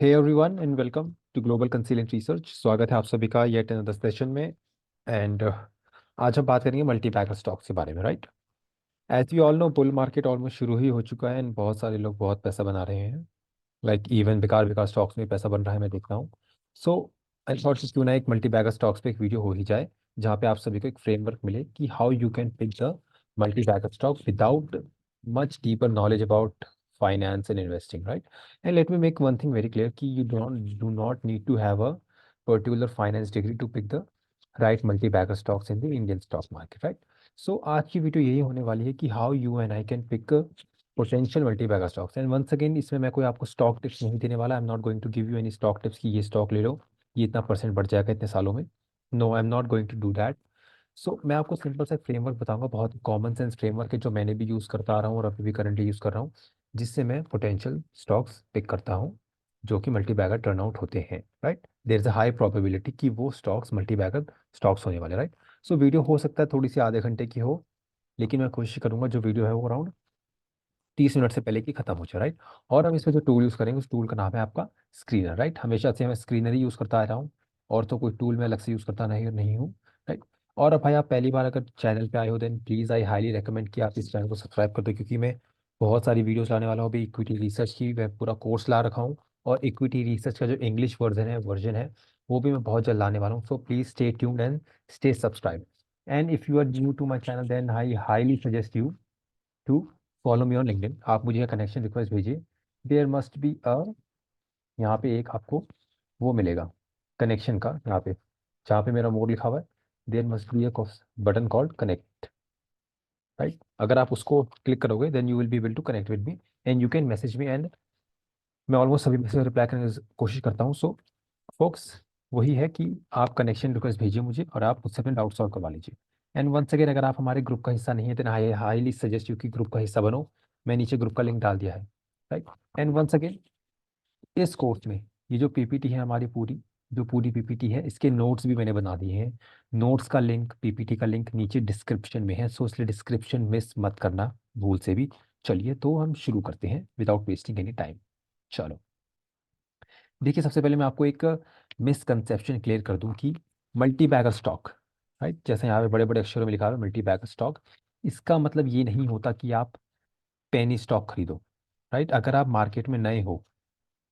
Hey everyone and welcome to global consilient research. स्वागत है आप सभी का येट अनदर सेशन में। एंड आज हम बात करेंगे मल्टी बैगर स्टॉक्स के बारे में, right. As we all know, bull market almost शुरू ही हो चुका है एंड बहुत सारे लोग बहुत पैसा बना रहे हैं। लाइक इवन बेकार बेकार स्टॉक्स में पैसा बन रहा है, मैं देखता हूँ। सो आई थॉट क्यों ना एक मल्टी बैगर स्टॉक्स पे एक वीडियो हो ही जाए, जहाँ पे आप सभी को एक फ्रेमवर्क मिले कि how you can pick the multi bagger stock without much deeper knowledge about finance and investing, right? And let me make one thing very clear कि you do not need to have a particular finance degree to pick the right multi-bagger stocks in the Indian stock market, right? So आज की video यही होने वाली है कि how you and I can pick potential multibagger stocks. And once again, इसमें मैं कोई आपको स्टॉक टिप्स नहीं देने वाला। I am not going to give you any stock tips कि ये स्टॉक ले लो, ये इतना परसेंट बढ़ जाएगा इतने सालों में। No, I am not going to do that. So मैं आपको सिंपल सा फ्रेमवर्क बताऊंगा, बहुत कॉमन सेंस फ्रेमवर्क है जो मैंने भी यूज़ करता आ रहा हूँ और अभी भी करंटली यूज़ कर रहा हूँ, जिससे मैं पोटेंशियल स्टॉक्स पिक करता हूँ जो कि मल्टी बैगर टर्न आउट होते हैं, right. There is a high probability कि वो स्टॉक्स मल्टी बैगर स्टॉक्स होने वाले, राइट। सो वीडियो हो सकता है थोड़ी सी आधे घंटे की हो, लेकिन मैं कोशिश करूंगा जो वीडियो है वो अराउंड 30 मिनट से पहले की खत्म हो जाए, राइट। और हम इसमें जो टूल यूज़ करेंगे उस टूल का नाम है आपका स्क्रीनर, राइट। हमेशा से मैं स्क्रीनर ही यूज़ करता आ रहा हूँ, और तो कोई टूल मैं अलग से यूज़ करता नहीं हूँ, राइट। और अब भाई आप पहली बार अगर चैनल पे आए हो, then please I highly recommend कि आप इस चैनल को सब्सक्राइब कर दो, क्योंकि मैं बहुत सारी वीडियोस लाने वाला हूँ। अभी इक्विटी रिसर्च की मैं पूरा कोर्स ला रखा हूँ, और इक्विटी रिसर्च का जो इंग्लिश वर्जन है वो भी मैं बहुत जल्द लाने वाला हूँ। So please stay tuned and stay subscribe. And if you are new to my channel, then I highly suggest you to follow me on LinkedIn. आप मुझे कनेक्शन रिक्वेस्ट भेजिए। देयर मस्ट बी अ, यहाँ पे एक आपको वो मिलेगा connection का, यहाँ पे जहाँ पे मेरा मोड लिखा हुआ है, there must be a button called connect, right. अगर आप उसको क्लिक करोगे then you will be able to connect with me and you can message me. And मैं ऑलमोस्ट सभी मैसेज रिप्लाई करने की कोशिश करता हूँ। सो फोक्स, वही है कि आप कनेक्शन रिक्वेस्ट भेजिए मुझे और आप मुझसे अपने डाउट सॉल्व करवा लीजिए। एंड वंस अगेन, अगर आप हमारे ग्रुप का हिस्सा नहीं है तो आई हाईली सजेस्ट यू कि ग्रुप का हिस्सा बनो। मैं नीचे ग्रुप का लिंक डाल दिया है, राइट। एंड वंस अगेन, इस कोर्स में ये जो पीपीटी है हमारी पूरी पीपीटी है, इसके नोट्स भी मैंने बना दिए हैं। नोट्स का लिंक, पीपीटी का लिंक नीचे डिस्क्रिप्शन में है, सो इसलिए डिस्क्रिप्शन मिस मत करना भूल से भी। चलिए तो हम शुरू करते हैं विदाउट वेस्टिंग एनी टाइम। चलो, देखिए सबसे पहले मैं आपको एक मिसकंसेप्शन क्लियर कर दूं कि मल्टी बैगर स्टॉक, राइट, जैसे यहाँ पे बड़े बड़े अक्षरों में लिखा है मल्टी बैगर स्टॉक, इसका मतलब ये नहीं होता कि आप पेनी स्टॉक खरीदो, राइट। अगर आप मार्केट में नए हो,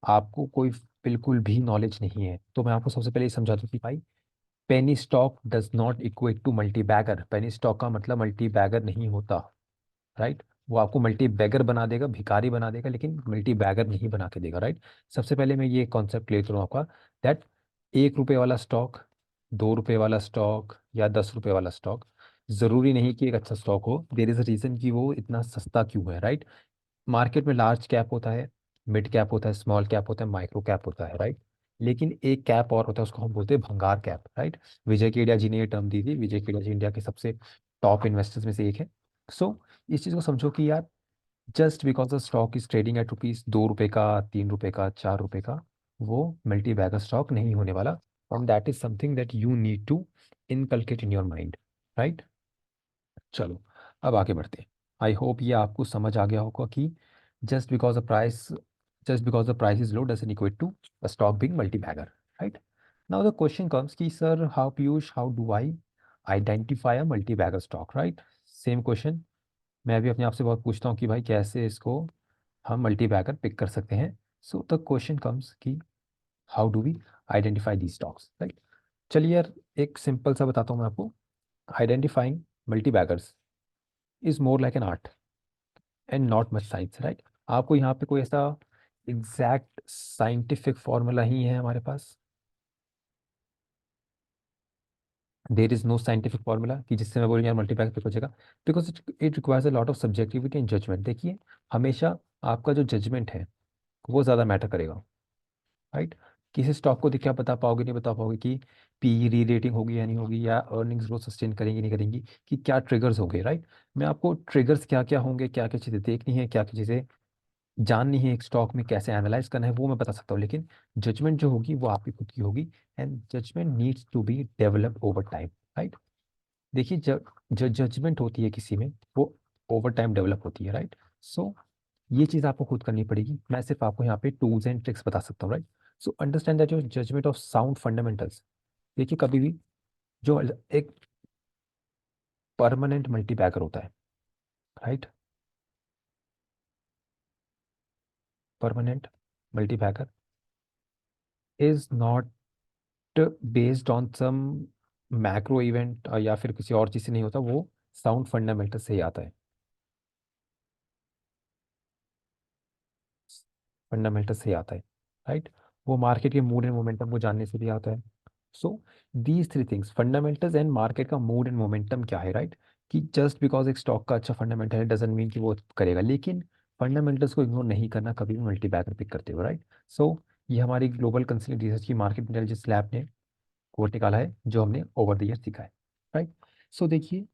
आपको कोई बिल्कुल भी नॉलेज नहीं है, तो मैं आपको सबसे पहले ये समझा दूं कि भाई, penny stock does not equate to multi bagger. Penny stock का मतलब मल्टी बैगर नहीं होता, राइट। वो आपको मल्टी बैगर बना देगा, भिखारी बना देगा, लेकिन मल्टी बैगर नहीं बना के देगा, राइट। सबसे पहले मैं ये कॉन्सेप्ट क्लियर करूँ आपका, दैट 1 रुपये वाला स्टॉक, 2 रुपये वाला स्टॉक या 10 रुपये वाला स्टॉक जरूरी नहीं कि एक अच्छा स्टॉक हो। देर इज अ रीजन कि वो इतना सस्ता क्यों है, राइट। मार्केट में लार्ज कैप होता है, मिड कैप होता है, स्मॉल कैप होता है, माइक्रो कैप होता है, राइट। लेकिन एक कैप और होता है, उसको हम बोलते हैं भंगार कैप, राइट। विजय केडिया जी ने ये टर्म दी थी। विजय केडिया जी इंडिया के सबसे टॉप इन्वेस्टर्स में से एक है। सो इस चीज़ को समझो कि यार, just because the stock is trading at rupees 2 रुपए का, 3 रुपए का, 4 रुपए का, वो मल्टी बैगर स्टॉक नहीं होने वाला। And that is something that you need to inculcate in your mind, right. चलो, अब आगे बढ़ते हैं। आई होप ये आपको समझ आ गया होगा कि just because the price just because the price is low doesn't equate to a stock being multi bagger, right. Now the question comes कि sir, how Piyush, how do I identify a multi bagger stock, right. Same question मैं भी अपने आप से बहुत पूछता हूँ कि भाई कैसे इसको हम मल्टी बैगर पिक कर सकते हैं। सो द क्वेश्चन कम्स कि how do we identify the stocks, right. चलिए यार, एक सिंपल सा बताता हूँ मैं आपको। Identifying multi baggers is more like an art and not much science, right. आपको यहाँ पे कोई ऐसा एग्जैक्ट साइंटिफिक फॉर्मूला ही है हमारे पास। There is no scientific formula कि जिससे मैं बोलूँ यार मल्टीपैक पे हो जाएगा, because it requires a lot of subjectivity and judgement. देखिए, हमेशा आपका जो जजमेंट है वो ज़्यादा मैटर करेगा, राइट। किसी स्टॉक को देख के आप बता पाओगे नहीं बता पाओगे कि पी री रेटिंग होगी या नहीं होगी, या अर्निंग्स ग्रोथ सस्टेन करेंगी नहीं करेंगी, कि क्या ट्रिगर्स होंगे, राइट। मैं आपको ट्रिगर्स क्या क्या होंगे, क्या क्या चीज़ें देखनी है, क्या क्या चीज़ें जाननी है, एक स्टॉक में कैसे एनालाइज करना है, वो मैं बता सकता हूँ। लेकिन जजमेंट जो होगी वो आपकी खुद की होगी, and judgement needs to be develop over time, right. देखिए, जब जो जजमेंट होती है किसी में, वो ओवर टाइम डेवलप होती है, राइट। सो ये चीज़ आपको खुद करनी पड़ेगी, मैं सिर्फ आपको यहाँ पे टूल्स एंड ट्रिक्स बता सकता हूँ, right. So understand that your judgement of sound fundamentals. देखिए कभी भी जो एक परमानेंट मल्टीपैकर होता है, right, permanent multibagger is not based on some macro event या फिर किसी और चीज़ से नहीं होता, वो साउंड फंडामेंटल से ही आता है, फंडामेंटल से ही आता है, राइट। वो मार्केट के मूड एंड मोमेंटम को जानने से भी आता है। So these three things, fundamentals and market का मूड एंड मोमेंटम क्या है, राइट, कि जस्ट बिकॉज एक स्टॉक का अच्छा फंडामेंटल है डजंट मीन कि वो करेगा, लेकिन फंडामेंटल्स को इग्नोर नहीं करना कभी भी मल्टीबैगर पिक करते हुए, राइट। सो ये हमारी ग्लोबल कंसल्टेंट रिसर्च की मार्केट इंटेलिजेंस लैब ने कोट निकाला है, जो हमने ओवर द ईयर सीखा है, राइट। सो देखिए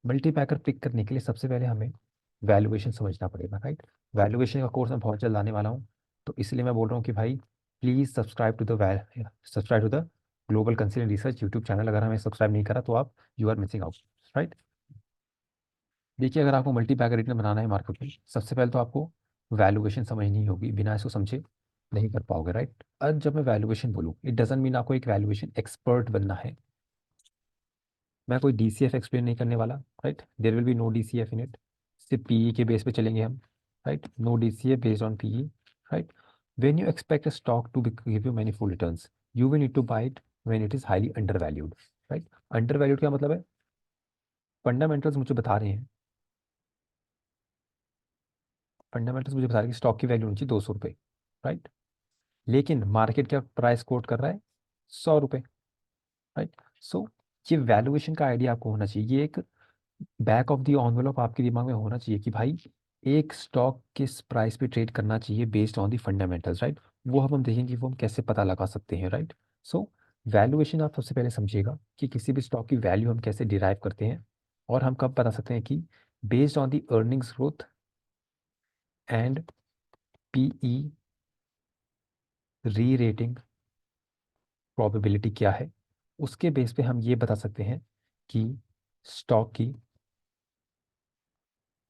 मल्टीपैकर पिक करने के लिए सबसे पहले हमें वैल्यूएशन समझना पड़ेगा, राइट। वैल्यूएशन का कोर्स मैं बहुत जल्द आने वाला हूँ, तो इसलिए मैं बोल रहा हूँ कि भाई please subscribe to the global consultant research YouTube channel. अगर हमें सब्सक्राइब नहीं करा तो आप you are missing out, right. देखिए अगर आपको मल्टीपैकर रिटर्न बनाना है मार्केट में, सबसे पहले तो आपको वैल्यूएशन समझनी होगी, बिना इसको समझे नहीं कर पाओगे, राइट। अब जब मैं वैल्यूएशन बोलूँ, इट डजंट मीन आपको एक वैल्यूएशन एक्सपर्ट बनना है। मैं कोई डीसीएफ एक्सप्लेन नहीं करने वाला, right, there will be no DCF in it. सिर्फ पीई के बेस पे चलेंगे हम, right, no DCF based on PE, right. When you expect a stock to give you many full returns, you will need to buy it when it is highly under valued, right. Under valued क्या मतलब है? Fundamentals मुझे बता रहे हैं, fundamentals मुझे बता रहे हैं कि स्टॉक की वैल्यू होनी चाहिए 200 रुपये, राइट, लेकिन मार्केट क्या प्राइस कोट कर रहा है? 100 रुपये, राइट। सो ये वैल्यूएशन का आइडिया आपको होना चाहिए, ये एक बैक ऑफ द एनवेलप आपके दिमाग में होना चाहिए कि भाई एक स्टॉक किस प्राइस पे ट्रेड करना चाहिए based on the fundamentals, right. वो हम देखेंगे वो हम कैसे पता लगा सकते हैं, राइट। सो वैल्यूएशन आप सबसे पहले समझिएगा कि किसी भी स्टॉक की वैल्यू हम कैसे डिराइव करते हैं, और हम कब बता सकते हैं कि based on the earnings growth and PE री रेटिंग प्रोबेबिलिटी क्या है, उसके बेस पे हम ये बता सकते हैं कि स्टॉक की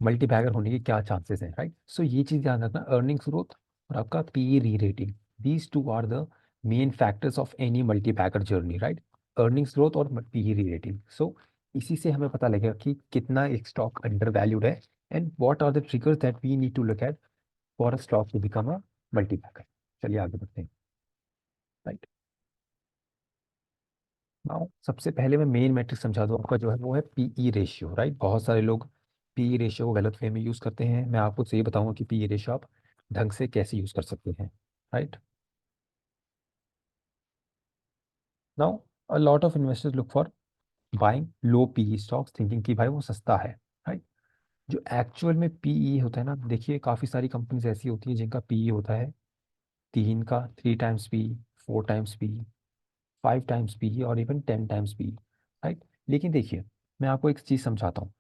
मल्टीबैगर होने के क्या चांसेस हैं, राइट। सो ये चीज़ ध्यान रखना, अर्निंग्स ग्रोथ और आपका पी री rating, these two are the main factors of any multibagger journey, right. Earnings growth और पी री रेटिंग। सो इसी से हमें पता लगेगा कि कितना एक स्टॉक अंडर वैल्यूड है, and what are the triggers that we need to look at for a stock to become a multibagger. चलिए आगे बढ़ते हैं, राइट। नाउ सबसे पहले मैं मेन मैट्रिक समझा दूँ आपका, जो है वो है पीई रेशियो, राइट। बहुत सारे लोग पीई रेशियो को गलत वे में यूज़ करते हैं, मैं आपको तो ये बताऊंगा कि पीई रेशियो आप ढंग से कैसे यूज़ कर सकते हैं, right. Now a lot of investors look for buying low PE stocks thinking कि भाई वो सस्ता है, राइट। जो एक्चुअल में पीई होता है ना, देखिए काफ़ी सारी कंपनीज ऐसी होती हैं जिनका पीई होता है 3 times P, 4 times P, 5 times P और इवन 10 टाइम्स पी, राइट। लेकिन देखिए मैं आपको एक चीज़ समझाता हूँ,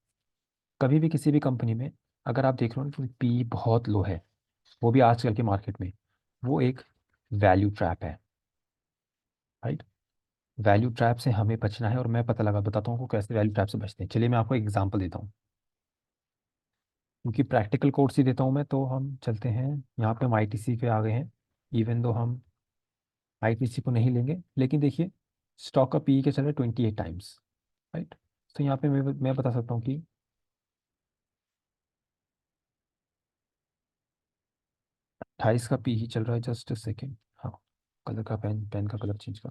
कभी भी किसी भी कंपनी में अगर आप देख रहे हो कि पी बहुत लो है, वो भी आजकल के मार्केट में, वो एक वैल्यू ट्रैप है, राइट। वैल्यू ट्रैप से हमें बचना है, और मैं पता लगा बताता हूँ आपको कैसे वैल्यू ट्रैप से बचते हैं। चलिए मैं आपको एक एग्जांपल देता हूँ, क्योंकि प्रैक्टिकल कोर्स ही देता हूँ मैं, तो हम चलते हैं यहाँ पे हम आईटीसी पे आ गए हैं। इवन दो हम आईटीसी को नहीं लेंगे, लेकिन देखिए स्टॉक का पी के चल रहा है 28 टाइम्स, राइट। तो यहाँ पे मैं बता सकता हूँ कि 28 का पी ही चल रहा है, जस्ट सेकेंड। हाँ, कलर का पेन का कलर चेंज कर,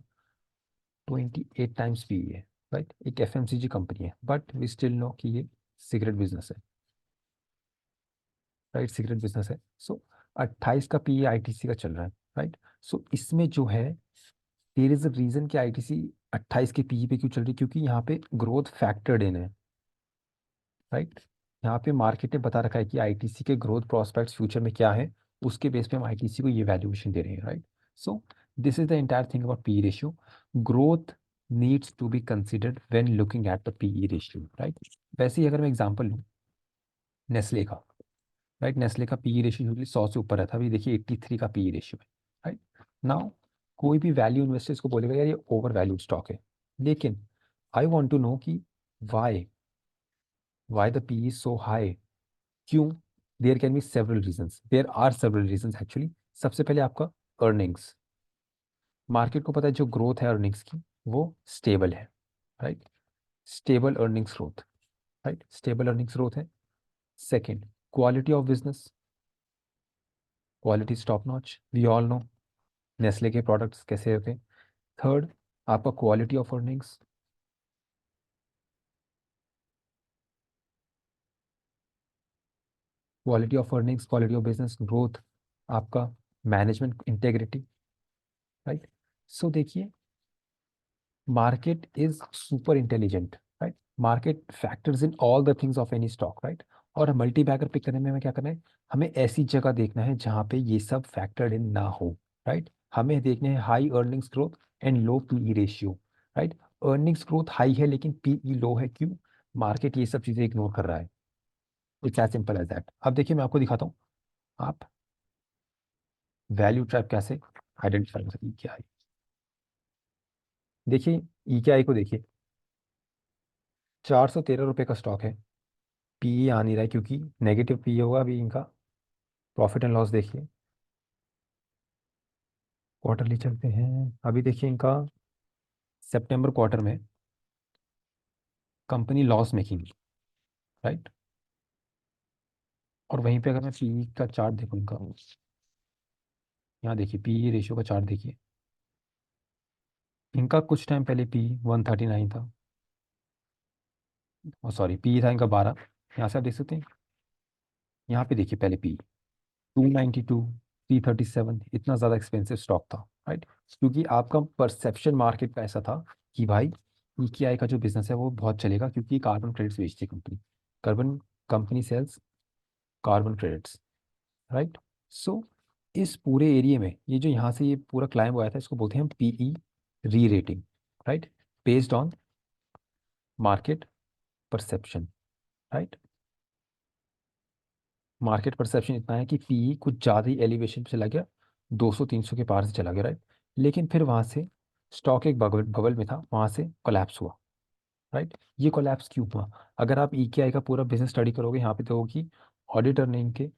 28 टाइम्स पी है, राइट। एक एफएमसीजी कंपनी है, बट वी स्टिल नो कि ये सिगरेट बिजनेस है, राइट, सिगरेट बिजनेस है। सो 28 का पी आईटीसी का चल रहा है, राइट। सो इसमें जो है देयर इज अ रीजन कि आईटीसी 28 के पी पे क्यों चल रही है, क्योंकि यहाँ पे ग्रोथ फैक्टर्ड इन है, राइट। यहाँ पे मार्केट ने बता रखा है कि आईटीसी के ग्रोथ प्रोस्पेक्ट्स फ्यूचर में क्या है, उसके बेस पे हम आईटीसी को ये वैल्यूएशन दे रहे हैं, right. So this is the entire thing about P ratio. Growth needs to be considered when looking at the PE ratio, right. वैसे ही अगर मैं एग्जांपल लूँ नेस्ले का, राइट, नेस्ले का पीई रेशियो यूजली 100 से ऊपर रहता है, अभी देखिए 83 का पीई रेशियो है, राइट। नाउ कोई भी वैल्यू इन्वेस्टर्स को बोलेगा यार ये ओवर वैल्यूड स्टॉक है, लेकिन आई वांट टू नो कि why why the P is so high, क्यों? There can be several reasons, there are several reasons actually. सबसे पहले आपका अर्निंग्स। मार्केट को पता है जो ग्रोथ है अर्निंग्स की वो स्टेबल है, right. Stable earnings growth, right, stable earnings growth है। Second, quality of business, quality top notch, we all know Nestle के प्रोडक्ट्स कैसे होते हैं। थर्ड, आपका quality of earnings, quality of earnings, quality of business growth, आपका management integrity, right. So देखिए, market is super intelligent, right? Market factors in all the things of any stock, right? और multi bagger pick करने में हमें क्या करना है, हमें ऐसी जगह देखना है जहाँ पे ये सब फैक्टर्ड इन ना हो, राइट। हमें देखने हैं high earnings growth and low PE ratio, right. Earnings growth high है लेकिन पीई लो है, क्यों? मार्केट ये सब चीजें इग्नोर कर रहा है। It's as simple as that. अब देखिए मैं आपको दिखाता हूँ, आप वैल्यू ट्रैप कैसे आइडेंटिफाई कर सकते हैं। क्या है, देखिए ई के आई को देखिए, 413 रुपये का स्टॉक है। पीई आ नहीं रहा है क्योंकि नेगेटिव पीई होगा अभी इनका। प्रॉफिट एंड लॉस देखिए, क्वार्टरली चलते हैं। अभी देखिए इनका सितंबर क्वार्टर में कंपनी लॉस मेकिंग, राइट। और वहीं पे अगर मैं पीई का चार्ट देखूँ इनका, यहाँ देखिए पीई रेशियो का चार्ट देखिए, इनका कुछ टाइम पहले पी 139 था, और सॉरी पी था इनका 12। यहाँ से आप देख सकते हैं, यहाँ पे देखिए पहले पी 292, 337, इतना ज़्यादा एक्सपेंसिव स्टॉक था, राइट। क्योंकि आपका परसेप्शन मार्केट का ऐसा था कि भाई ईकेआई का जो बिजनेस है वो बहुत चलेगा, क्योंकि कार्बन क्रेडिट्स बेचती है कंपनी। Carbon company sells carbon credits, right. So इस पूरे एरिया में ये जो यहाँ से ये पूरा क्लाइंब आया था, इसको बोलते हैं हम पीई री rating, right, based on market perception, right. Market perception इतना है कि पीई कुछ ज़्यादा ही एलिवेशन पे चला गया, 200-300 के पार से चला गया, राइट। लेकिन फिर वहाँ से स्टॉक एक बबल बबल में था, वहाँ से कोलैप्स हुआ, राइट। ये कोलैप्स क्यों हुआ? अगर आप ईकेआई का पूरा बिजनेस स्टडी करोगे, यहाँ पे तो कि ऑडिटर ने इनके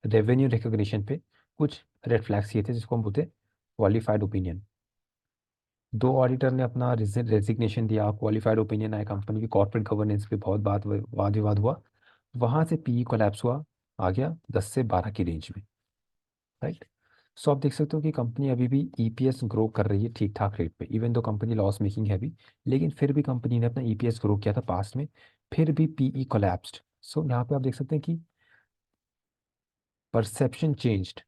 रेवेन्यू रिकॉग्निशन पे कुछ रेड फ्लैग्स किए थे, जिसको हम बोलते हैं क्वालिफाइड ओपिनियन। दो ऑडिटर ने अपना रेजिग्नेशन दिया, क्वालिफाइड ओपिनियन आया, कंपनी की कॉर्पोरेट गवर्नेंस पे बहुत बात वाद विवाद हुआ, वहाँ से पीई कोलैप्स हुआ, आ गया 10 से 12 की रेंज में, राइट। सो आप देख सकते हो कि कंपनी अभी भी ईपीएस ग्रो कर रही है ठीक ठाक रेट पे, even though company loss making है अभी, लेकिन फिर भी कंपनी ने अपना ईपीएस ग्रो किया था पास्ट में, फिर भी पीई कोलैप्स्ड। सो यहाँ पे आप देख सकते हैं कि perception changed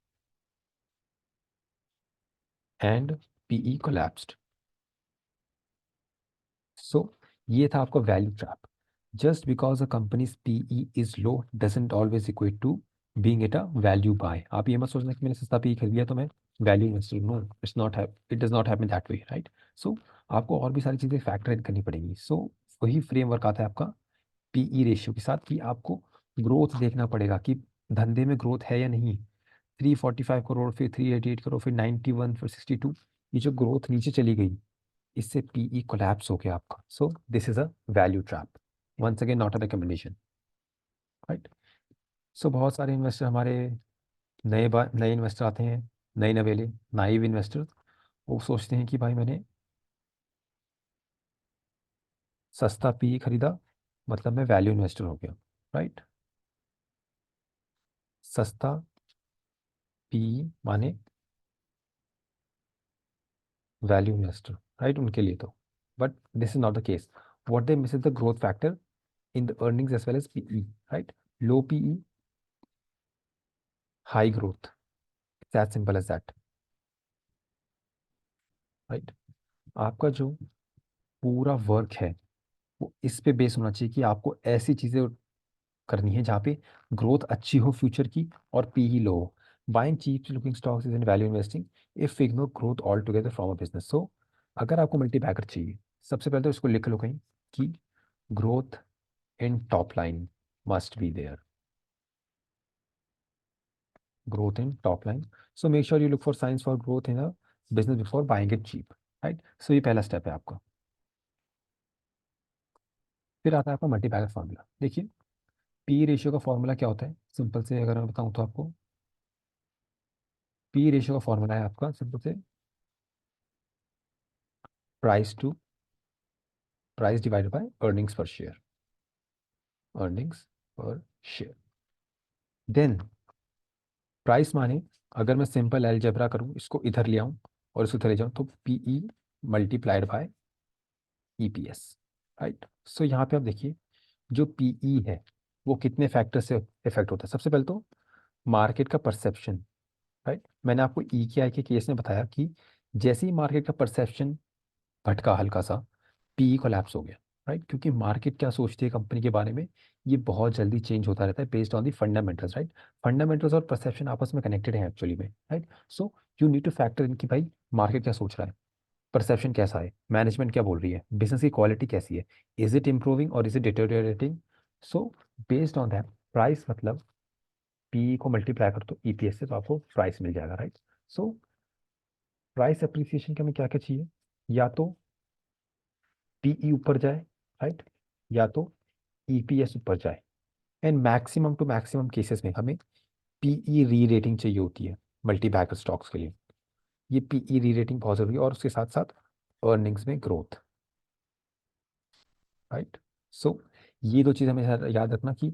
and PE collapsed. So ये था आपका value trap. Just because a company's PE is low doesn't always equate to being it a value buy. आप ये मत सोचना कि मैंने सस्ता पीई खरीद लिया तो मैं value investor. No, it's not have it does not happen that way, right. So आपको और भी सारी चीज़ें फैक्टर इन करनी पड़ेंगी। सो वही फ्रेमवर्क आता है आपका पीई रेशियो के साथ, कि आपको ग्रोथ देखना पड़ेगा कि धंधे में ग्रोथ है या नहीं। 345 करोड़, फिर 388 करोड़, फिर 91, फिर 62, ये जो ग्रोथ नीचे चली गई, इससे पीई कोलैप्स हो गया आपका। So this is a value trap, once again not a recommendation, right. So बहुत सारे इन्वेस्टर हमारे नए इन्वेस्टर आते हैं, नए नवेले नाइव इन्वेस्टर, वो सोचते हैं कि भाई मैंने सस्ता पीई खरीदा मतलब मैं वैल्यू इन्वेस्टर हो गया, राइट। सस्ता पीई माने वैल्यू इन्वेस्टर, राइट, उनके लिए तो। But this is not the case. What they miss is the growth factor in the earnings as well as PE, right. Low PE, high growth, it's as simple as that, right. आपका जो पूरा work है वो इस पे base होना चाहिए कि आपको ऐसी चीज़ें करनी है जहाँ पे ग्रोथ अच्छी हो फ्यूचर की और पी ही लो हो। Buying cheap looking stocks is in value investing if ignore growth altogether from a business. So अगर आपको मल्टीबैगर चाहिए, सबसे पहले तो इसको लिख लो कहीं कि growth in top line must be there, growth in top line. So make sure you look for signs for growth in a business before buying it cheap, right? So ये पहला स्टेप है आपका। फिर आता है आपका मल्टीबैगर फार्मूला। देखिए P ratio का फॉर्मूला क्या होता है, सिंपल से अगर मैं बताऊँ तो आपको पी रेशियो का फॉर्मूला है आपका सिंपल से price to price divided by earnings per share, earnings per share. Then price माने अगर मैं सिंपल अलजेब्रा करूँ, इसको इधर ले आऊँ और इसको इधर ले जाऊँ, तो PE multiplied by EPS, right. So यहाँ पे आप देखिए जो पीई है वो कितने फैक्टर से इफेक्ट होता है। सबसे पहले तो मार्केट का परसेप्शन, राइट। मैंने आपको ई के आई के केस में बताया कि जैसे ही मार्केट का परसेप्शन भटका हल्का सा, पीई कोलैप्स हो गया, राइट। क्योंकि मार्केट क्या सोचती है कंपनी के बारे में, ये बहुत जल्दी चेंज होता रहता है based on the fundamentals, right. Fundamentals और परसेप्शन आपस में कनेक्टेड है एक्चुअली में, right. So you need two factor in कि भाई मार्केट क्या सोच रहा है, परसेप्शन कैसा है, मैनेजमेंट क्या बोल रही है, बिजनेस की क्वालिटी कैसी है, इज इट इम्प्रूविंग और is it deteriorating. So based on that price मतलब पी को मल्टीप्लाई कर तो ईपीएस से, तो आपको प्राइस मिल जाएगा, राइट। सो प्राइस अप्रिसिएशन के हमें क्या क्या चाहिए, या तो पीई ऊपर जाए, राइट, या तो ईपीएस ऊपर जाए। And maximum to maximum cases में हमें पीई री रेटिंग चाहिए होती है मल्टी बैगर स्टॉक्स के लिए। ये पीई री रेटिंग बहुत जरूरी है, और उसके साथ साथ अर्निंग्स में ग्रोथ, राइट। सो ये दो चीज़ हमें याद रखना कि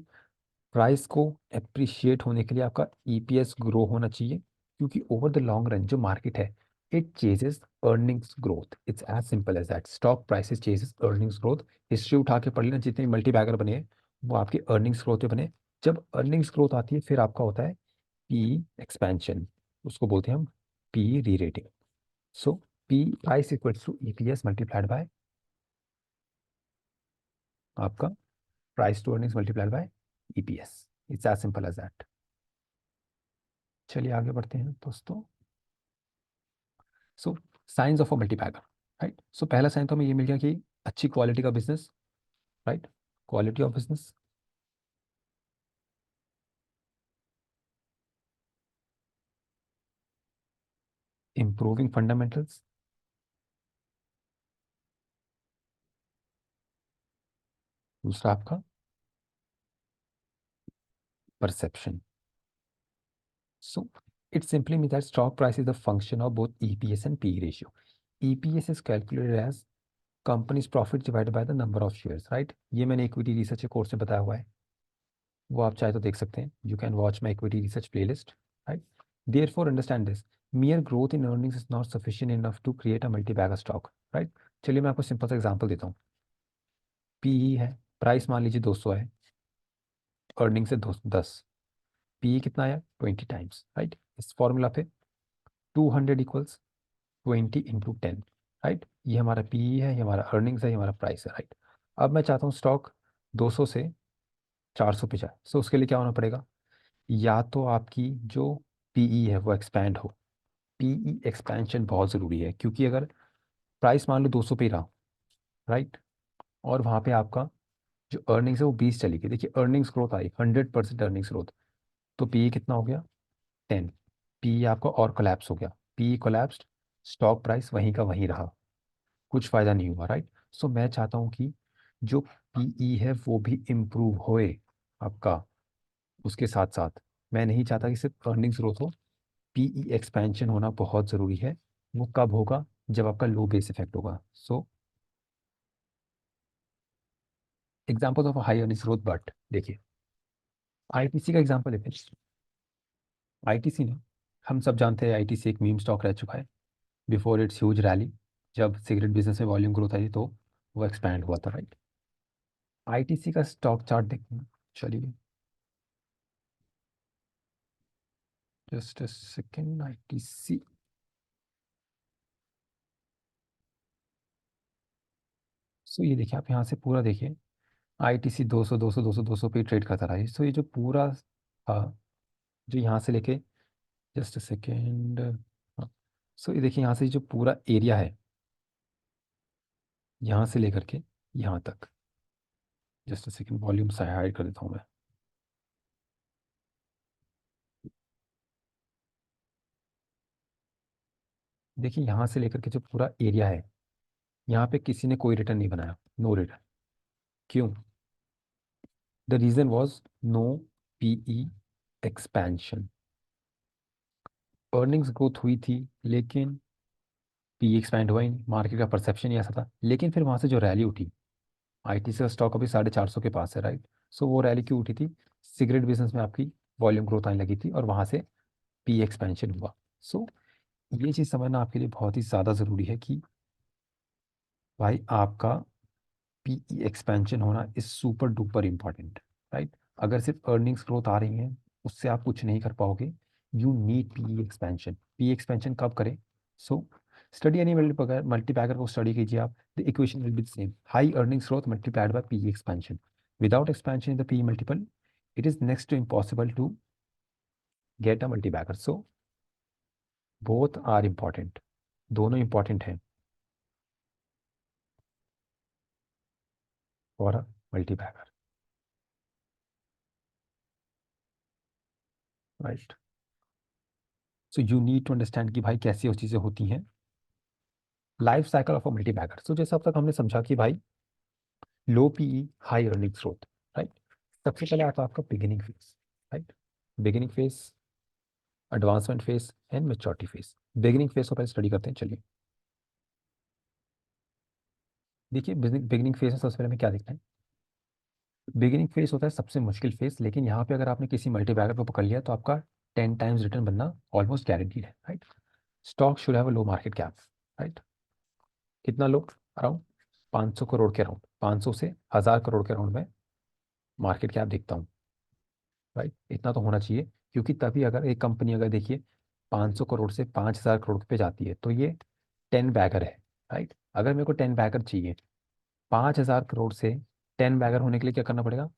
प्राइस को अप्रिशिएट होने के लिए आपका ईपीएस ग्रो होना चाहिए, क्योंकि ओवर द लॉन्ग रन जो मार्केट है it chases earnings growth. It's as simple as that, stock prices chases earnings growth. History उठा के पढ़ लेना, जितने मल्टी बैगर बने हैं वो आपके अर्निंग्स ग्रोथ पे बने। जब अर्निंग्स ग्रोथ आती है फिर आपका होता है पी एक्सपेंशन, उसको बोलते हैं हम पी री rating. So P price equals to EPS multiplied by आपका price to earnings multiplied by EPS. It's as simple as that. चलिए आगे बढ़ते हैं दोस्तों। So science of a multibagger, right. So पहला साइन तो हमें ये मिल गया कि अच्छी क्वालिटी का business, right, quality of business. Improving fundamentals, दूसरा आपका perception. So it simply mean that stock price is the function of both EPS and P ratio. EPS is calculated as company's profit divided by the number of shares, right. ये मैंने equity research के course में बताया हुआ है, वो आप चाहे तो देख सकते हैं। You can watch my equity research playlist, right. Therefore understand this, mere growth in earnings is not sufficient enough to create a multi-bagger stock, right। चलिए मैं आपको सिंपल सा एग्जांपल देता हूँ। पीई है, प्राइस मान लीजिए 200 है, अर्निंग से 10, पीई कितना आया 20 टाइम्स, राइट। इस फॉर्मूला पे 200 इक्वल्स 20 × 10, राइट। ये हमारा पीई है, ये हमारा अर्निंग्स है, ये हमारा प्राइस है, राइट। अब मैं चाहता हूँ स्टॉक 200 से 400 पे जाए, सो उसके लिए क्या होना पड़ेगा, या तो आपकी जो पीई है वो एक्सपैंड हो। पीई एक्सपेंशन बहुत ज़रूरी है, क्योंकि अगर प्राइस मान लो 200 पे ही रहा, राइट, और वहाँ पे आपका जो अर्निंग्स है वो 20 चली गई, देखिए अर्निंग्स ग्रोथ आई 100% अर्निंग्स ग्रोथ, तो पी कितना हो गया 10। पी आपका और कोलैप्स हो गया, पी कोलैप्स्ड, स्टॉक प्राइस वहीं का वहीं रहा, कुछ फायदा नहीं हुआ, राइट। सो मैं चाहता हूँ कि जो पीई है वो भी इम्प्रूव होए आपका, उसके साथ साथ मैं नहीं चाहता कि सिर्फ अर्निंग्स ग्रोथ हो, पीई एक्सपेंशन होना बहुत ज़रूरी है। वो कब होगा, जब आपका लो बेस इफेक्ट होगा। So example of high earnings growth, but देखिए आईटीसी का एग्जांपल लेते हैं। आईटीसी ने, हम सब जानते हैं आईटीसी एक मीम स्टॉक रह चुका है बिफोर इट्स ह्यूज रैली। जब सिगरेट बिजनेस में वॉल्यूम ग्रोथ आई तो वो एक्सपैंड हुआ था, राइट। आईटीसी का स्टॉक चार्ट देखते हैं, चलिए जस्ट अ सेकेंड। आईटीसी, सो ये देखिए आप यहाँ से पूरा देखिए, आईटीसी 200 200 200 200 पे ट्रेड करता रहा है। सो ये जो पूरा जो यहाँ से लेके, जस्ट अ सेकेंड, सो ये देखिए यहाँ से जो पूरा एरिया है, यहाँ से लेकर के यहाँ तक, just a second volume hide कर देता हूँ मैं। देखिए यहाँ से लेकर के जो पूरा एरिया है, यहाँ पे किसी ने कोई रिटर्न नहीं बनाया, नो रिटर्न। क्यों? The reason was no PE expansion, earnings growth हुई थी लेकिन पी एक्सपैंड हुआ ही नहीं, मार्केट का परसेप्शन ही ऐसा था। लेकिन फिर वहाँ से जो रैली उठी, आईटीसी का स्टॉक अभी 450 के पास है, राइट। सो वो रैली क्यों उठी थी? सिगरेट बिजनेस में आपकी वॉल्यूम ग्रोथ आने लगी थी और वहाँ से पी एक्सपेंशन हुआ। सो ये चीज़ समझना आपके लिए बहुत ही ज़्यादा ज़रूरी है कि भाई आपका पीई एक्सपेंशन होना is super duper important, right. अगर सिर्फ अर्निंग्स ग्रोथ आ रही हैं उससे आप कुछ नहीं कर पाओगे। You need PE expansion. PE expansion कब करें? सो स्टडी एनी मल्टीपैगर को स्टडी कीजिए आप, the equation will be same, high earnings growth multiplied by PE expansion. Without expansion in the PE multiple it is next to impossible to get a multibagger. So both are important, दोनों important हैं for a multibagger, right. So you need to understand कि भाई कैसे वो चीज़ें होती हैं। Life cycle of a multibagger, so जैसे अब तक हमने समझा कि भाई low PE high earning growth, right. सबसे पहले आता है आपका beginning phase, right. Beginning phase, advancement phase and maturity phase. Beginning phase को पहले स्टडी करते हैं, चलिए। देखिए बिगिनिंग फेज में सबसे पहले हमें क्या देखना है? बिगिनिंग फेज होता है सबसे मुश्किल फेज, लेकिन यहाँ पे अगर आपने किसी मल्टीपैकर को पकड़ लिया तो आपका 10 टाइम्स रिटर्न बनना ऑलमोस्ट गारंटीड है, right. Stock should have a low market cap, right. कितना लो? अराउंड 500 करोड़ के अराउंड, 500 से 1000 करोड़ के अराउंड में मार्केट कैप देखता हूँ, राइट। इतना तो होना चाहिए, क्योंकि तभी अगर एक कंपनी अगर देखिए 500 करोड़ से 5000 करोड़ पे जाती है तो ये 10 बैगर है, राइट। अगर मेरे को 10 बैगर चाहिए 5000 करोड़ से, 10 बैगर होने के लिए क्या करना पड़ेगा?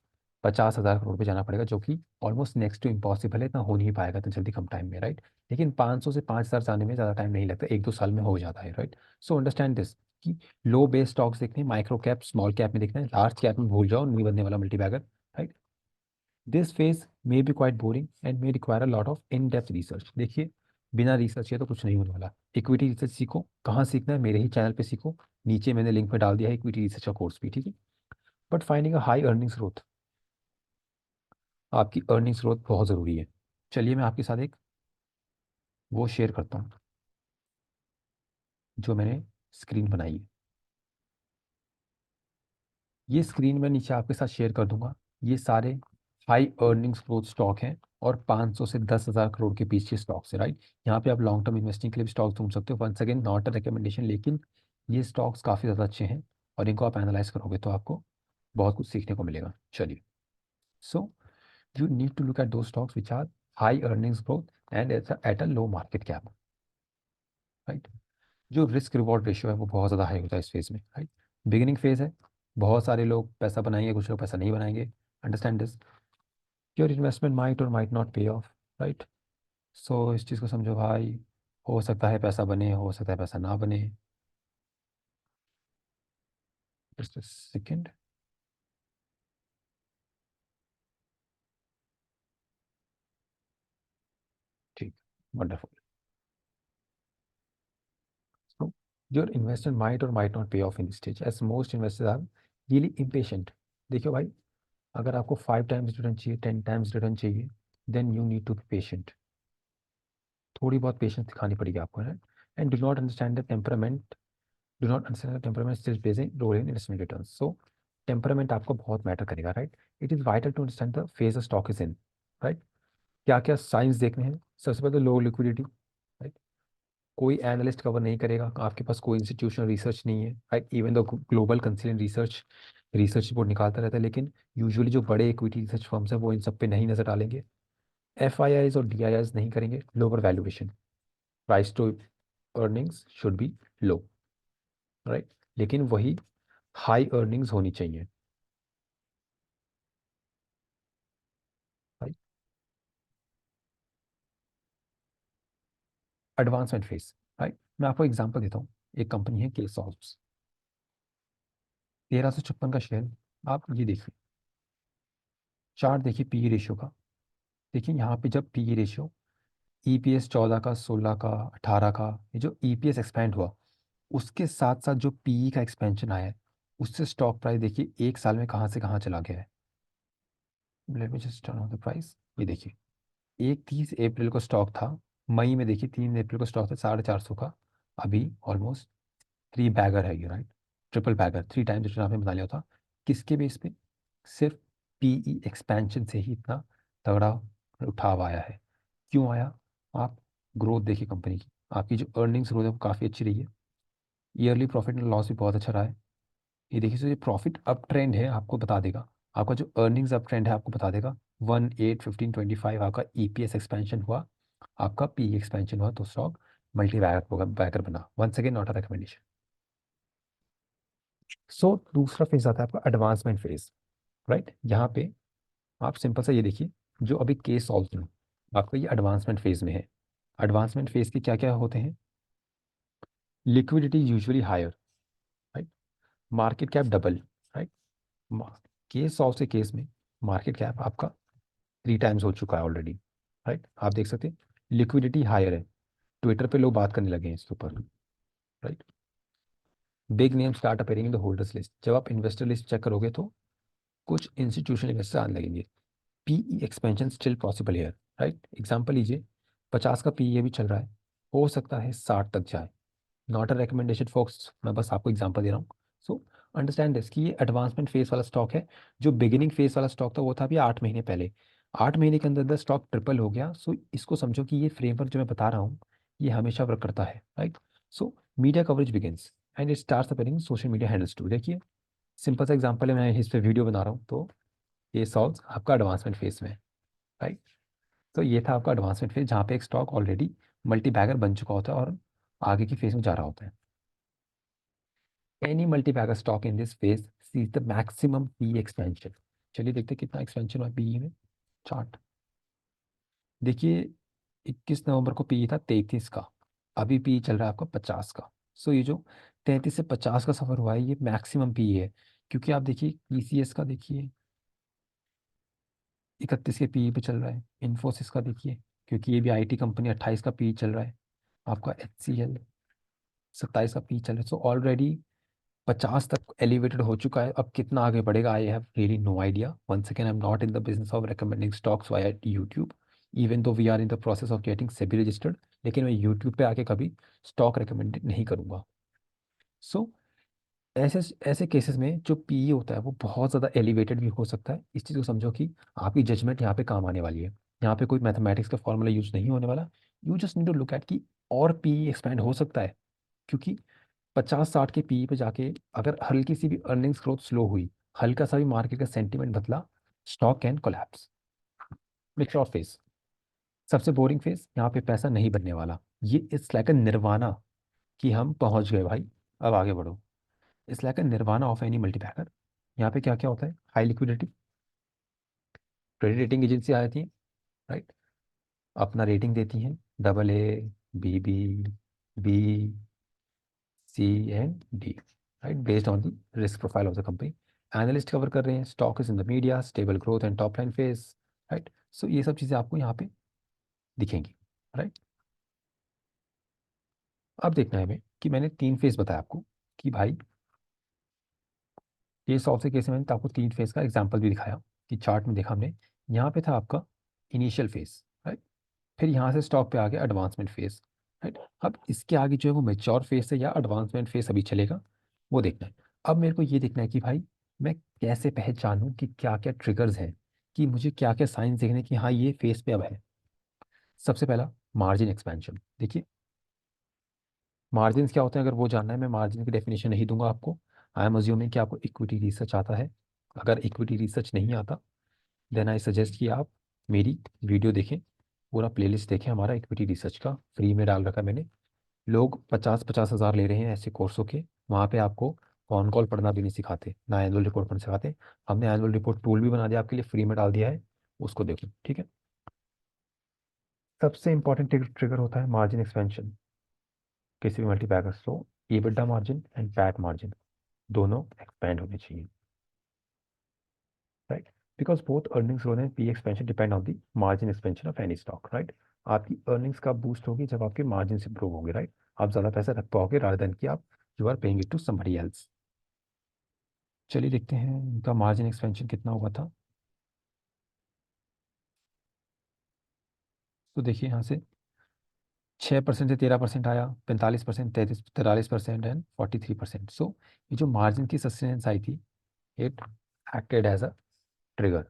50,000 करोड़ पे जाना पड़ेगा, जो कि ऑलमोस्ट नेक्स्ट टू इम्पॉसिबल है, इतना हो नहीं पाएगा इतना जल्दी कम टाइम में, राइट। लेकिन 500 से 5000 जाने में ज़्यादा टाइम नहीं लगता, 1-2 साल में हो जाता है, राइट। सो अंडरस्टैंड दिस कि लो बेस स्टॉक्स देखने हैं, माइक्रो कैप स्मॉल कैप में देखना है, लार्ज कैप में भूल जाओ, नहीं बनने वाला multibagger, right. This phase may be quite boring and may require a lot of in depth research. देखिए बिना रिसर्च के तो कुछ नहीं होने वाला। इक्विटी रिसर्च सीखो, कहाँ सीखना है? मेरे ही चैनल पे सीखो, नीचे मैंने लिंक पे डाल दिया है इक्विटी रिसर्च का कोर्स भी, ठीक है। But finding a high earnings growth, आपकी अर्निंग्स ग्रोथ बहुत ज़रूरी है। चलिए मैं आपके साथ एक वो शेयर करता हूँ जो मैंने स्क्रीन बनाई है। ये स्क्रीन मैं नीचे आपके साथ शेयर कर दूंगा। ये सारे हाई अर्निंग्स ग्रोथ स्टॉक हैं और 500 से 10,000 करोड़ के बीच के स्टॉक्स है, राइट। यहाँ पे आप लॉन्ग टर्म इन्वेस्टिंग के लिए भी स्टॉक ढूंढ सकते हो, once again not a recommendation, लेकिन ये स्टॉक्स काफ़ी ज़्यादा अच्छे हैं और इनको आप एनालाइज करोगे तो आपको बहुत कुछ सीखने को मिलेगा। चलिए, so you need to look at those stocks which are high earnings growth and at a low market cap, right. जो रिस्क रिवॉर्ड रेशियो है वो बहुत ज़्यादा हाई होता है इस फेज में, राइट। बिगिनिंग फेज है, बहुत सारे लोग पैसा बनाएंगे, कुछ लोग पैसा नहीं बनाएंगे। Understand this, your investment might और माइट नॉट पे ऑफ, राइट। सो इस चीज़ को समझो भाई, हो सकता है पैसा बने, हो सकता है पैसा ना बने। जस्ट सेकेंड, ठीक, wonderful. So your investment might or might not pay off in this stage as most investors are really impatient। देखियो भाई, अगर आपको 5 टाइम्स रिटर्न चाहिए, 10 टाइम्स रिटर्न चाहिए, then you need to be patient. थोड़ी बहुत patience दिखानी पड़ेगी आपको, है। And do not understand the temperament, do not understand the temperament still plays a role in investment return. So temperament आपको बहुत मैटर करेगा, right. It is vital to understand the phase a stock is in, right. क्या क्या signs देखने हैं? सबसे पहले तो लो लिक्विडिटी, राइट। कोई एनालिस्ट कवर नहीं करेगा, आपके पास कोई इंस्टीट्यूशनल रिसर्च नहीं है, right. Even though global consilient research research report निकालता रहता है, लेकिन यूजुअली जो बड़े इक्विटी रिसर्च फर्म्स हैं वो इन सब पे नहीं नजर डालेंगे। एफ आई आईज और डी आई आईज नहीं करेंगे। Lower valuation, price to earnings should be low, right. लेकिन वही हाई अर्निंग्स होनी चाहिए, राइट। Advancement phase, right. मैं आपको एग्जांपल देता हूँ। एक कंपनी है के सॉल्व्स, 1356 का शेयर। आप ये देखिए, चार्ट देखिए पी रेशियो का। देखिए यहाँ पे जब पी रेशियो ईपीएस 14 का, 16 का, 18 का, ये जो ईपीएस एक्सपेंड हुआ उसके साथ साथ जो पीई का एक्सपेंशन आया है, उससे स्टॉक प्राइस देखिए एक साल में कहाँ से कहाँ चला गया है। Let me just turn on the price, ये देखिए एक 30 अप्रैल को स्टॉक था, मई में देखिए 3 अप्रैल को स्टॉक था 450 का, अभी ऑलमोस्ट थ्री बैगर है ये, right, triple bagger, 3 times return आपने बना लिया था। किसके बेस पे? सिर्फ पीई एक्सपेंशन से ही इतना तगड़ा उठाव आया है। क्यों आया? आप ग्रोथ देखिए कंपनी की, आपकी जो अर्निंग्स ग्रोथ है वो काफ़ी अच्छी रही है, ईयरली प्रॉफिट एंड लॉस भी बहुत अच्छा रहा है। ये देखिए, जो प्रॉफिट अप ट्रेंड है आपको बता देगा, आपका जो अर्निंग्स अप ट्रेंड है आपको बता देगा। 1 8 15 25 आपका ईपीएस एक्सपेंशन हुआ, आपका पी एक्सपेंशन हुआ, तो स्टॉक मल्टी बैगर बैकर बना। Once again not a recommendation. So दूसरा फेज आता है आपका एडवांसमेंट फेज, राइट। यहाँ पे आप सिंपल सा ये देखिए, जो अभी केस सॉल्व है आपका, ये एडवांसमेंट फेज में है। एडवांसमेंट फेज के क्या क्या होते हैं? Liquidity usually higher, right, market cap double, right. Case सॉल्व से केस में मार्केट कैप आपका 3 टाइम्स हो चुका है ऑलरेडी, राइट। आप देख सकते हैं लिक्विडिटी हायर है, ट्विटर पे लोग बात करने लगे हैं इसके ऊपर, right. Big name start appearing in the holders list, जब आप इन्वेस्टर लिस्ट चेक करोगे तो कुछ इंस्टीट्यूशनल इन्वेस्टर आने लगेंगे। PE expansion still possible here, right. Example लीजिए, 50 का पीई अभी चल रहा है, हो सकता है 60 तक जाए। नॉट अ रिकमेंडेशन फॉक्स, मैं बस आपको एग्जांपल दे रहा हूँ। सो अंडरस्टैंड दिस कि ये एडवांसमेंट फेज वाला स्टॉक है। जो बिगिनिंग फेज वाला स्टॉक था वो था अभी 8 महीने पहले, 8 महीने के अंदर अंदर स्टॉक ट्रिपल हो गया। सो इसको समझो कि ये फ्रेमवर्क जो मैं बता रहा हूँ ये हमेशा वर्क करता है, राइट। So media coverage begins and it starts appearing social media handles too. देखिए सिंपल सा एग्जांपल है, मैं इस पे वीडियो बना रहा हूँ, तो ये सॉल्व आपका एडवांसमेंट फेज में है, राइट। तो ये था आपका एडवांसमेंट फेज, जहाँ पे एक स्टॉक ऑलरेडी मल्टी बैगर बन चुका होता है और आगे की फेज में जा रहा होता है। Any multi bagger stock in this phase sees the maximum P expansion. चलिए देखते हैं कितना एक्सपेंशन हुआ पी में। चार्ट देखिए, 21 नवंबर को पी था 33 का, अभी पी चल रहा है आपका 50 का। सो ये जो 33 से 50 का सफर हुआ है ये मैक्सिमम पी है। क्योंकि आप देखिए टीसीएस का देखिए 31 के पी पे चल रहा है, इन्फोसिस का देखिए, क्योंकि ये भी आईटी कंपनी, 28 का पी चल रहा है, आपका HCL 27 का पी चल रहा है। सो ऑलरेडी 50 तक एलिवेटेड हो चुका है। अब कितना आगे बढ़ेगा I have really no idea. Once again I am not in the business of recommending stocks via YouTube, even though we are in the process of getting SEBI registered, लेकिन मैं यूट्यूब पे आके कभी स्टॉक रिकमेंडेड नहीं करूंगा। सो ऐसे ऐसे cases में जो पीई होता है वो बहुत ज़्यादा एलिवेटेड भी हो सकता है। इस चीज़ को समझो कि आपकी जजमेंट यहाँ पे काम आने वाली है। यहाँ पे कोई मैथमेटिक्स का फॉर्मूला यूज नहीं होने वाला। You just need to look at कि और पीई एक्सपेंड हो सकता है, क्योंकि 50-60 के पीई पे जाके अगर हल्की सी भी अर्निंग्स ग्रोथ स्लो हुई, हल्का सा भी मार्केट का सेंटीमेंट बदला, stock can collapse. Mixer phase, सबसे बोरिंग फेज, यहाँ पे पैसा नहीं बनने वाला। ये इट्स लाइक अ निर्वाणा कि हम पहुंच गए भाई, अब आगे बढ़ो। It's like a nirvana of any multibagger. यहाँ पे क्या क्या होता है? High liquidity, credit rating agency आती है, राइट, अपना रेटिंग देती हैं, AA, BB, B, C and D, right, based on the risk profile of the company. Analyst cover कर रहे हैं, stock is in the media, stable growth and top line face, right. So ये सब चीज़ें आपको यहाँ पे दिखेंगी, राइट। अब देखना है हमें कि मैंने 3 फेज बताया आपको कि भाई केस ऑफ से केस में मैंने तो आपको 3 फेज का एग्जाम्पल भी दिखाया कि चार्ट में देखा हमने। यहाँ पे था आपका इनिशियल फेज, राइट, फिर यहाँ से स्टॉक पे आ गया एडवांसमेंट फेज, राइट। अब इसके आगे जो है वो मेच्योर फेज है या एडवांसमेंट फेज अभी चलेगा, वो देखना है। अब मेरे को ये देखना है कि भाई मैं कैसे पहचानूं कि क्या क्या ट्रिगर्स हैं, कि मुझे क्या क्या साइंस देखने कि हाँ ये फेज पे अब है। सबसे पहला, मार्जिन एक्सपेंशन। देखिए मार्जिन क्या होते हैं, अगर वो जानना है मैं मार्जिन की डेफिनेशन नहीं दूंगा आपको। आई एम अज्यूमिंग कि आपको इक्विटी रिसर्च आता है। अगर इक्विटी रिसर्च नहीं आता देन आई सजेस्ट कि आप मेरी वीडियो देखें, पूरा प्लेलिस्ट देखें हमारा इक्विटी रिसर्च का, फ्री में डाल रखा है मैंने। लोग 50-50 हज़ार ले रहे हैं ऐसे कोर्सों के, वहाँ पे आपको कॉन कॉल पढ़ना भी नहीं सिखाते, ना एनुअल रिपोर्ट पढ़ना सिखाते। हमने एनुअल रिपोर्ट टूल भी बना दिया आपके लिए, फ्री में डाल दिया है, उसको देखो, ठीक है। सबसे इंपॉर्टेंट ट्रिगर होता है मार्जिन एक्सपेंशन किसी भी मल्टीपैकर। तो EBITDA margin and PAT margin दोनों एक्सपेंड होने चाहिए, right, because both earnings growth and P expansion depend on the margin expansion of any stock, right. आपकी अर्निंग्स कब बूस्ट होगी? जब आपके मार्जिन इंप्रूव होंगे, राइट। आप ज़्यादा पैसा रख पाओगे रादर देन कि आप you are paying it to somebody else. चलिए देखते हैं इनका मार्जिन एक्सपेंशन कितना हुआ था। तो देखिए यहाँ से 6% से 13% आया, 45%, 43% एंड 43%। सो ये जो मार्जिन की सस्टेनेंस आई थी, it acted as a trigger,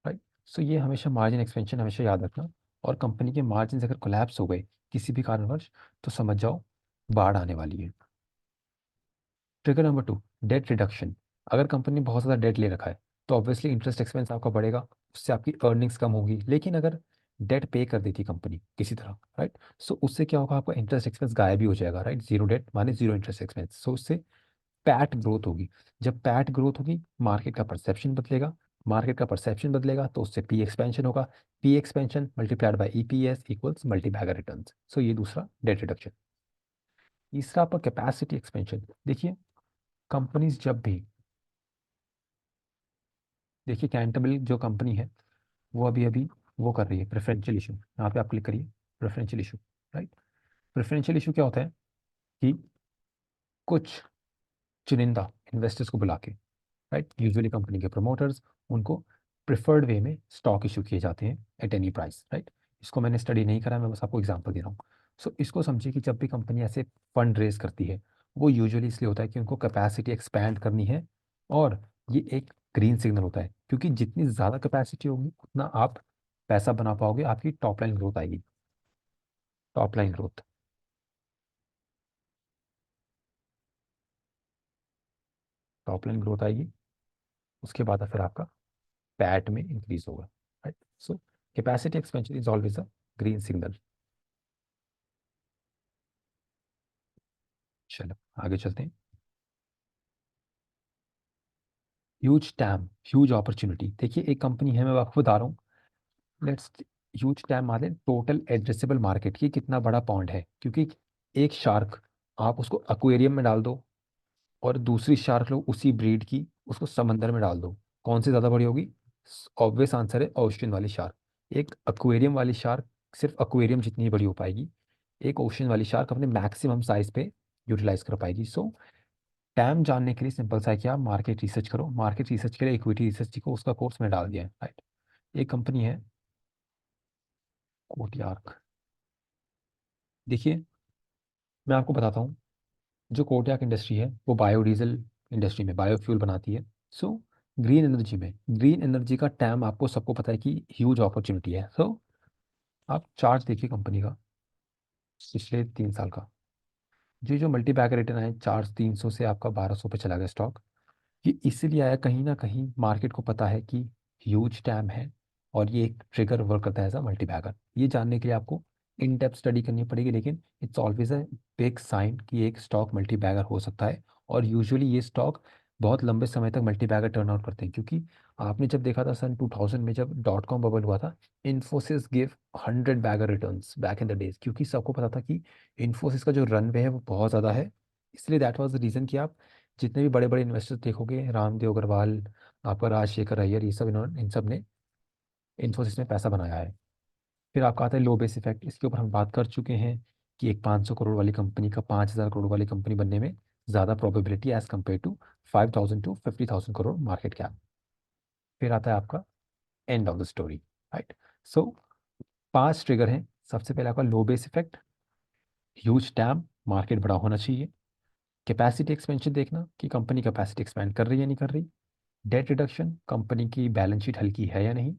right. So ये हमेशा मार्जिन एक्सपेंशन हमेशा याद रखना। और कंपनी के मार्जिन अगर कोलैप्स हो गए किसी भी कारणवश, तो समझ जाओ बाढ़ आने वाली है। Trigger number 2, date reduction. अगर कंपनी ने बहुत ज़्यादा डेट ले रखा है तो ऑब्वियसली इंटरेस्ट एक्सपेंस आपका बढ़ेगा, उससे आपकी अर्निंग्स कम होगी। लेकिन अगर डेट पे कर देती कंपनी किसी तरह, राइट, सो उससे क्या होगा, आपका इंटरेस्ट एक्सपेंस गायब ही हो जाएगा, राइट। जीरो डेट माने जीरो इंटरेस्ट एक्सपेंस, सो उससे पैट ग्रोथ होगी। जब पैट ग्रोथ होगी, मार्केट का परसेप्शन बदलेगा, मार्केट का परसेप्शन बदलेगा तो उससे पी एक्सपेंशन होगा, P expansion multiplied by EPS equals multi bagger returns. So ये दूसरा डेट रिडक्शन। तीसरा आपका कैपेसिटी एक्सपेंशन। देखिए कंपनीज जब भी, देखिए कैंटेबल जो कंपनी है वो अभी अभी वो कर रही है प्रेफरेंशियल इशू। यहाँ पे आप क्लिक करिए, preferential issue, right. Preferential issue क्या होता है कि कुछ चुनिंदा इन्वेस्टर्स को बुला के, राइट, यूजुअली कंपनी के प्रमोटर्स, उनको प्रिफर्ड वे में स्टॉक इशू किए जाते हैं एट एनी प्राइस, राइट। इसको मैंने स्टडी नहीं करा, मैं बस आपको एग्जांपल दे रहा हूँ। सो इसको समझिए कि जब भी कंपनी ऐसे फंड रेज करती है, वो यूजुअली इसलिए होता है कि उनको कैपेसिटी एक्सपैंड करनी है। और ये एक ग्रीन सिग्नल होता है, क्योंकि जितनी ज़्यादा कैपेसिटी होगी उतना आप पैसा बना पाओगे, आपकी टॉप लाइन ग्रोथ आएगी, top line growth, top line growth आएगी। उसके बाद फिर आपका पैट में इंक्रीज होगा, right. So capacity expansion is always a green signal. चलो आगे चलते हैं। Huge time, huge opportunity. देखिए एक कंपनी है, मैं आपको बता रहा हूँ, लेट्स, ह्यूज टैम माने टोटल एड्रेसेबल मार्केट की कितना बड़ा पॉन्ड है। क्योंकि एक शार्क, आप उसको एक्वेरियम में डाल दो और दूसरी शार्क लो उसी ब्रीड की, उसको समंदर में डाल दो, कौन सी ज़्यादा बड़ी होगी? ऑब्वियस आंसर है ओशन वाली शार्क। एक एक्वेरियम वाली शार्क सिर्फ एक्वेरियम जितनी ही बड़ी हो पाएगी, एक ओशन वाली शार्क अपने मैक्सिमम साइज पे यूटिलाइज कर पाएगी। सो टैम जानने के लिए सिंपल सा है कि आप मार्केट रिसर्च करो। मार्केट रिसर्च के लिए इक्विटी रिसर्च को उसका कोर्स में डाल दिया है, राइट। एक कंपनी है कोटियार्क। देखिए मैं आपको बताता हूँ, जो कोटियाक इंडस्ट्री है वो बायोडीजल इंडस्ट्री में बायोफ्यूल बनाती है। सो ग्रीन एनर्जी में, ग्रीन एनर्जी का टैम आपको सबको पता है कि ह्यूज अपॉर्चुनिटी है। सो आप चार्ट देखिए कंपनी का पिछले 3 साल का, जो मल्टी बैगर रिटर्न है, 400-300 से आपका 1200 पे चला गया स्टॉक। ये इसीलिए आया, कहीं ना कहीं मार्केट को पता है कि ह्यूज टैम है और ये एक ट्रिगर वर्क करता है एज अ मल्टी बैगर। ये जानने के लिए आपको इन डेप्थ स्टडी करनी पड़ेगी, लेकिन it's always a big sign कि एक स्टॉक मल्टी बैगर हो सकता है। और यूजुअली ये स्टॉक बहुत लंबे समय तक मल्टी बैगर टर्न आउट करते हैं, क्योंकि आपने जब देखा था सन 2000 में जब डॉट कॉम बबल हुआ था, Infosys give 100 bagger returns back in the days, क्योंकि सबको पता था कि इन्फोसिस का जो रनवे है वो बहुत ज़्यादा है। इसलिए दैट वाज द रीज़न कि आप जितने भी बड़े बड़े इन्वेस्टर्स देखोगे, रामदेव अग्रवाल, आपका राजशेखर अय्यर, ये सब इन्होंने, इन सब ने इन्फोसिस में पैसा बनाया है। फिर आपका आता है लो बेस इफेक्ट। इसके ऊपर हम बात कर चुके हैं कि एक 500 करोड़ वाली कंपनी का 5000 करोड़ वाली कंपनी बनने में ज़्यादा probability as compare to 5000 to 50,000 crore market cap. फिर आता है आपका end of the story, right. So 5 trigger हैं। सबसे पहले आपका low base effect, huge TAM, market बड़ा होना चाहिए, कैपेसिटी एक्सपेंशन देखना कि कंपनी कैपेसिटी एक्सपेंड कर रही है या नहीं कर रही, डेट रिडक्शन, कंपनी की बैलेंस शीट हल्की है या नहीं,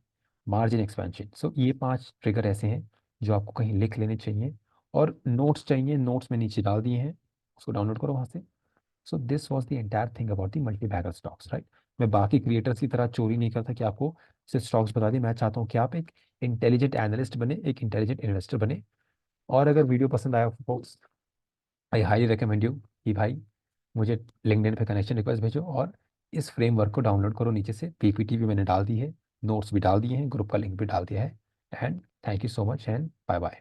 मार्जिन एक्सपेंशन। सो ये 5 ट्रिगर ऐसे हैं जो आपको कहीं लिख लेने चाहिए। और नोट्स चाहिए, नोट्स में नीचे डाल दिए हैं, उसको डाउनलोड करो वहाँ से। So this was the entire thing about the multi bagger stocks, right. मैं बाकी क्रिएटर्स की तरह चोरी नहीं करता कि आपको सिर्फ स्टॉक्स बता दिए। मैं चाहता हूँ कि आप एक इंटेलिजेंट एनालिस्ट बने, एक इंटेलिजेंट इन्वेस्टर बने। और अगर वीडियो पसंद आया folks, I highly recommend you कि भाई मुझे लिंक्डइन पे कनेक्शन रिक्वेस्ट भेजो और इस फ्रेमवर्क को डाउनलोड करो। नीचे से पीपीटी भी मैंने डाल दी है, नोट्स भी डाल दिए हैं, ग्रुप का लिंक भी डाल दिया है। And thank you so much and bye bye.